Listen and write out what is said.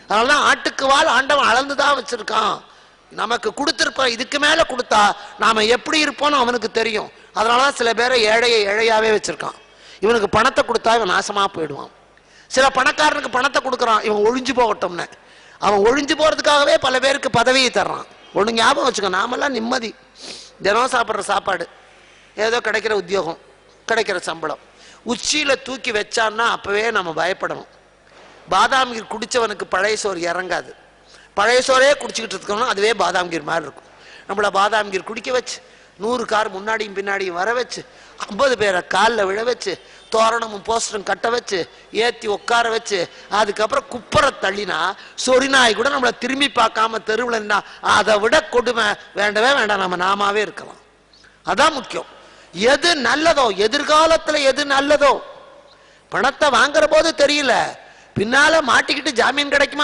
அதனாலதான் ஆட்டுக்கு வால் ஆண்டவன் அளந்துதான் வச்சிருக்கான். நமக்கு கொடுத்திருப்ப இதுக்கு மேல கொடுத்தா நாம எப்படி இருப்போம்னு அவனுக்கு தெரியும். அதனாலதான் சில பேரை ஏழையை ஏழையாவே வச்சிருக்கான். இவனுக்கு பணத்தை கொடுத்தா இவன் நாசமா போயிடுவான். சில பணக்காரனுக்கு பணத்தை கொடுக்குறான் இவன் ஒழிஞ்சு போகட்டும்னு. அவன் ஒழிஞ்சு போறதுக்காகவே பல பேருக்கு பதவியை தர்றான். ஒண்ணு ஞாபகம் வச்சுக்கோ, நாமெல்லாம் நிம்மதி, தினம் சாப்பிட்ற சாப்பாடு, ஏதோ கிடைக்கிற உத்தியோகம், கிடைக்கிற சம்பளம், உச்சியில தூக்கி வச்சான்னா அப்பவே நம்ம பயப்படணும். பாதாம் கீர் குடிச்சவனுக்கு பழைய சோறு இறங்காது. பழைய சோறே குடிச்சுக்கிட்டு இருக்கணும், அதுவே பாதாம் கீர் மாதிரி இருக்கும். நம்மள பாதாம் கீர் குடிக்க வச்சு 100 கார் முன்னாடியும் பின்னாடியும் வர வச்சு 50 பேரை காலில் விழ வச்சு தோரணமும் போஸ்டரும் கட்ட வச்சு ஏற்றி உட்கார வச்சு அதுக்கப்புறம் குப்பரை தள்ளினா சொரிநாய் கூட நம்மளை திரும்பி பார்க்காம தெருவில் அதை விட கொடுமை வேண்டவே வேண்டாம். நம்ம நாமாவே இருக்கலாம். அதான் முக்கியம். எது நல்லதோ, எதிர்காலத்துல எது நல்லதோ. பணத்தை வாங்குற போது தெரியல, பின்னால மாட்டிக்கிட்டு ஜாமீன் கிடைக்குமா